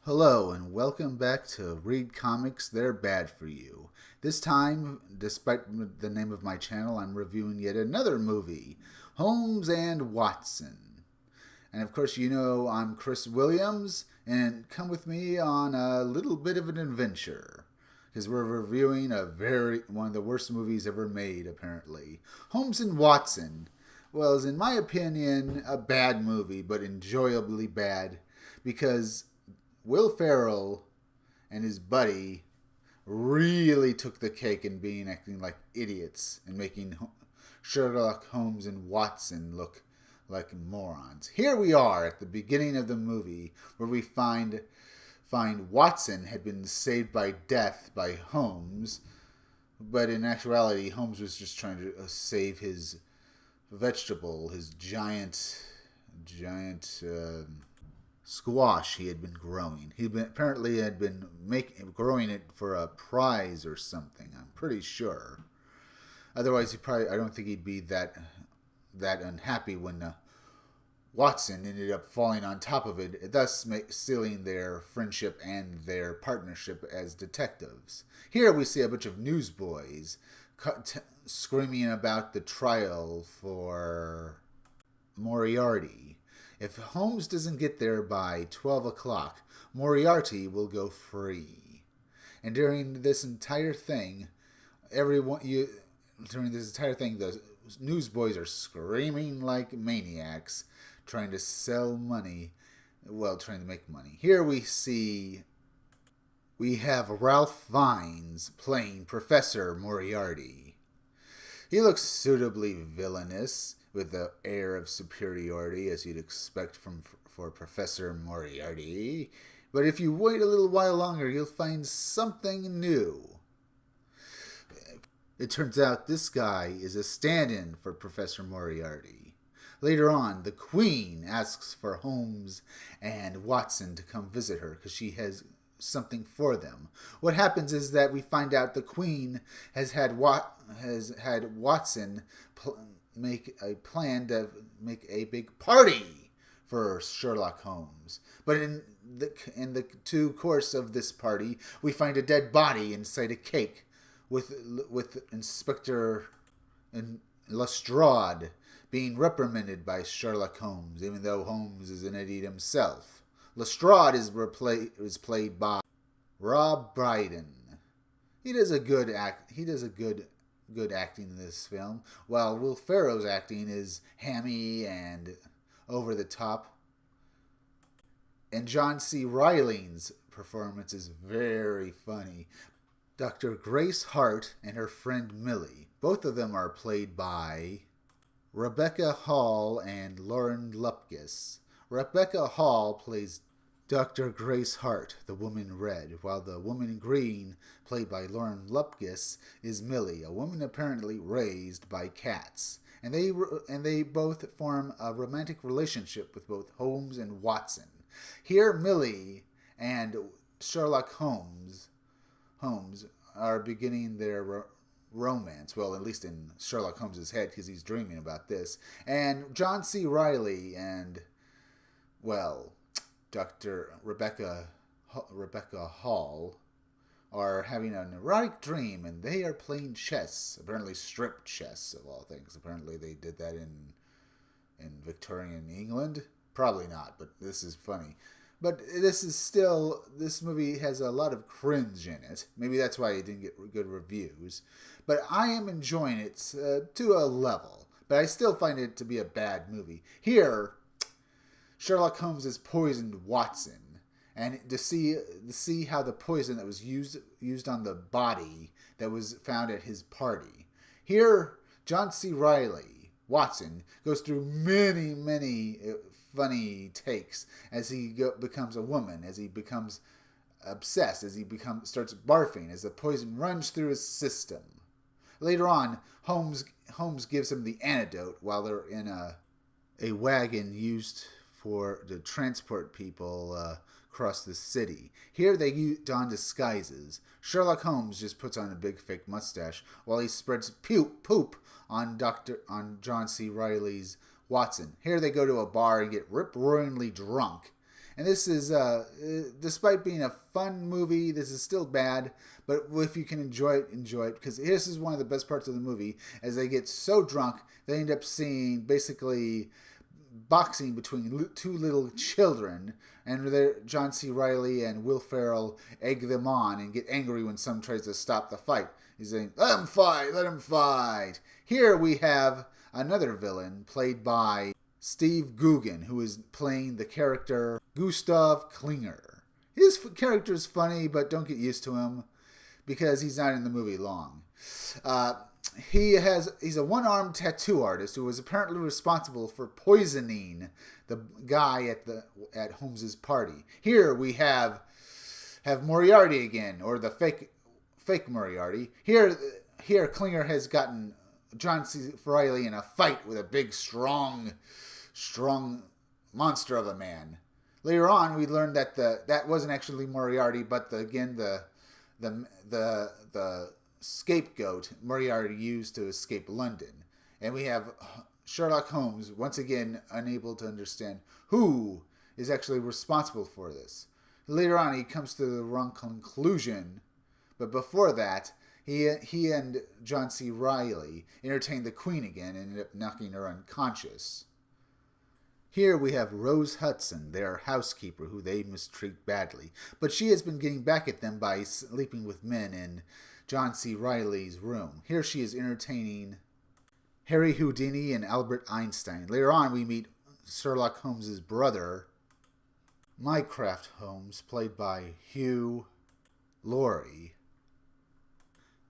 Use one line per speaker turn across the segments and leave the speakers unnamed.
Hello, and welcome back to Read Comics They're Bad for You. This time, despite the name of my channel, I'm reviewing yet another movie, Holmes and Watson. And of course, you know I'm Chris Williams, and come with me on a little bit of an adventure. Because we're reviewing one of the worst movies ever made, apparently. Holmes and Watson. Well, is in my opinion a bad movie, but enjoyably bad, because Will Ferrell and his buddy really took the cake in acting like idiots and making Sherlock Holmes and Watson look like morons. Here we are at the beginning of the movie where we find Watson had been saved by death by Holmes, but in actuality Holmes was just trying to save his vegetable, his giant squash he had been growing. Apparently had been growing it for a prize or something. I'm pretty sure. Otherwise, I don't think he'd be that unhappy when Watson ended up falling on top of it, thus sealing their friendship and their partnership as detectives. Here we see a bunch of newsboys screaming about the trial for Moriarty. If Holmes doesn't get there by 12 o'clock, Moriarty will go free. And during this entire thing, the newsboys are screaming like maniacs, trying to trying to make money. Here we have Ralph Fiennes playing Professor Moriarty. He looks suitably villainous, with the air of superiority as you'd expect for Professor Moriarty. But if you wait a little while longer, you'll find something new. It turns out this guy is a stand-in for Professor Moriarty. Later on, the Queen asks for Holmes and Watson to come visit her because she has something for them. What happens is that we find out the Queen has had Watson make a plan to make a big party for Sherlock Holmes. But in the course of this party, we find a dead body inside a cake with Inspector Lestrade being reprimanded by Sherlock Holmes, even though Holmes is an idiot himself. Lestrade is played by Rob Brydon. He does a good acting in this film, while Will Ferrell's acting is hammy and over the top. And John C. Reilling's performance is very funny. Dr. Grace Hart and her friend Millie, both of them are played by Rebecca Hall and Lauren Lupkus. Rebecca Hall plays Dr. Grace Hart, the woman in red, while the woman in green, played by Lauren Lupkus, is Millie, a woman apparently raised by cats. And they both form a romantic relationship with both Holmes and Watson. Here, Millie and Sherlock Holmes are beginning their romance. Well, at least in Sherlock Holmes' head, because he's dreaming about this. And John C. Reilly and, well, Dr. Rebecca Hall are having an erotic dream, and they are playing chess. Apparently strip chess, of all things. Apparently they did that in Victorian England. Probably not, but this is funny. But this movie has a lot of cringe in it. Maybe that's why it didn't get good reviews. But I am enjoying it to a level. But I still find it to be a bad movie. Here, Sherlock Holmes has poisoned Watson, and to see how the poison that was used on the body that was found at his party. Here, John C. Reilly, Watson, goes through many funny takes as he becomes a woman, as he becomes obsessed, as he starts barfing, as the poison runs through his system. Later on, Holmes gives him the antidote while they're in a wagon used to transport people across the city. Here they don disguises. Sherlock Holmes just puts on a big fake mustache while he spreads poop on John C. Reilly's Watson. Here they go to a bar and get rip-roaringly drunk And this is, despite being a fun movie, this is still bad. But if you can enjoy it, because this is one of the best parts of the movie. As they get so drunk, they end up seeing basically boxing between two little children, and John C. Reilly and Will Ferrell egg them on and get angry when someone tries to stop the fight. He's saying, "Let him fight, let him fight." Here we have another villain played by Steve Guggen, who is playing the character Gustav Klinger. His character is funny, but don't get used to him because he's not in the movie long. He's a one-armed tattoo artist who was apparently responsible for poisoning the guy at Holmes's party. Here we have Moriarty again, or the fake Moriarty. Here Klinger has gotten John C. Reilly in a fight with a big, strong monster of a man. Later on, we learned that that wasn't actually Moriarty, but the scapegoat Moriarty used to escape London. And we have Sherlock Holmes once again unable to understand who is actually responsible for this. Later on, he comes to the wrong conclusion, but before that, he and John C. Reilly entertained the Queen again and ended up knocking her unconscious. Here we have Rose Hudson, their housekeeper, who they mistreat badly. But she has been getting back at them by sleeping with men in John C. Reilly's room. Here she is entertaining Harry Houdini and Albert Einstein. Later on, we meet Sherlock Holmes' brother, Mycroft Holmes, played by Hugh Laurie.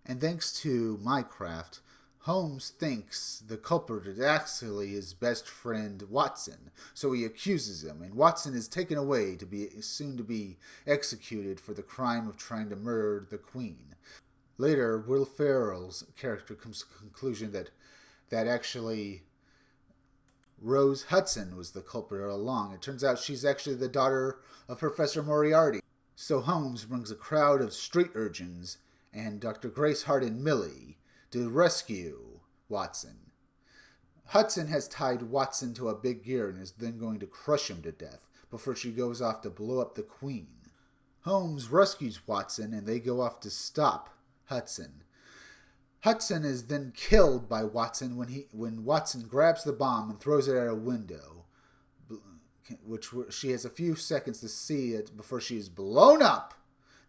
And thanks to Mycroft, Holmes thinks the culprit is actually his best friend Watson, so he accuses him, and Watson is taken away soon to be executed for the crime of trying to murder the Queen. Later, Will Ferrell's character comes to the conclusion that actually Rose Hudson was the culprit all along. It turns out she's actually the daughter of Professor Moriarty. So Holmes brings a crowd of street urchins and Dr. Grace Hart and Millie to rescue Watson. Hudson has tied Watson to a big gear and is then going to crush him to death before she goes off to blow up the Queen. Holmes rescues Watson and they go off to stop Hudson. Hudson is then killed by Watson when Watson grabs the bomb and throws it out a window, which she has a few seconds to see it before she is blown up.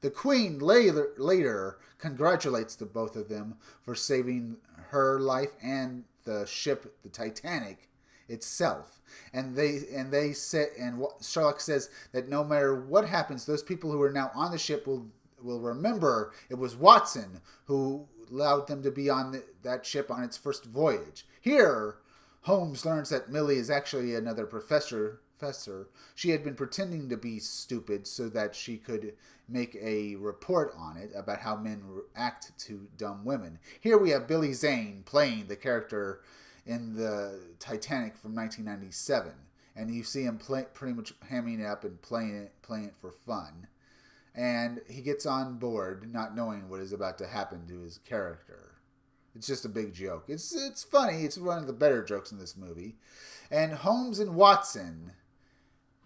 The Queen later congratulates the both of them for saving her life and the ship, the Titanic itself. And Sherlock says that no matter what happens, those people who are now on the ship will remember it was Watson who allowed them to be on that ship on its first voyage. Here, Holmes learns that Millie is actually another professor. She had been pretending to be stupid so that she could make a report on it about how men act to dumb women. Here we have Billy Zane playing the character in the Titanic from 1997, and you see him pretty much hamming it up and playing it for fun. And he gets on board not knowing what is about to happen to his character. It's just a big joke. It's funny. It's one of the better jokes in this movie. And Holmes and Watson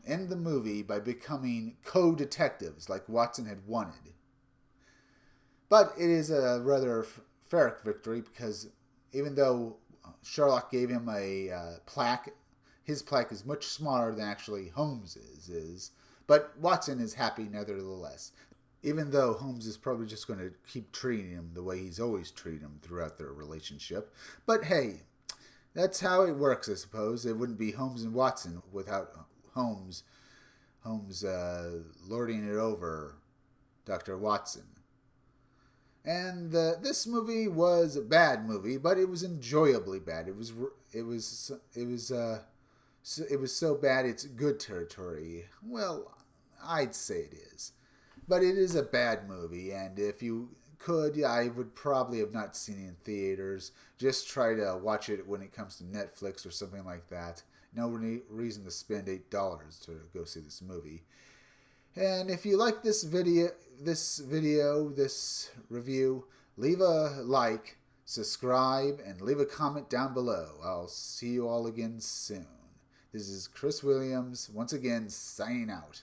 end the movie by becoming co-detectives like Watson had wanted. But it is a rather Pyrrhic victory because even though Sherlock gave him a plaque, his plaque is much smaller than actually Holmes's is. But Watson is happy nevertheless, even though Holmes is probably just going to keep treating him the way he's always treated him throughout their relationship. But hey, that's how it works, I suppose. It wouldn't be Holmes and Watson without Holmes lording it over Dr. Watson. And this movie was a bad movie, but it was enjoyably bad. It was so bad it's good territory. Well, I'd say it is. But it is a bad movie, and if you could, I would probably have not seen it in theaters. Just try to watch it when it comes to Netflix or something like that. No reason to spend $8 to go see this movie. And if you like this review, leave a like, subscribe, and leave a comment down below. I'll see you all again soon. This is Chris Williams, once again, signing out.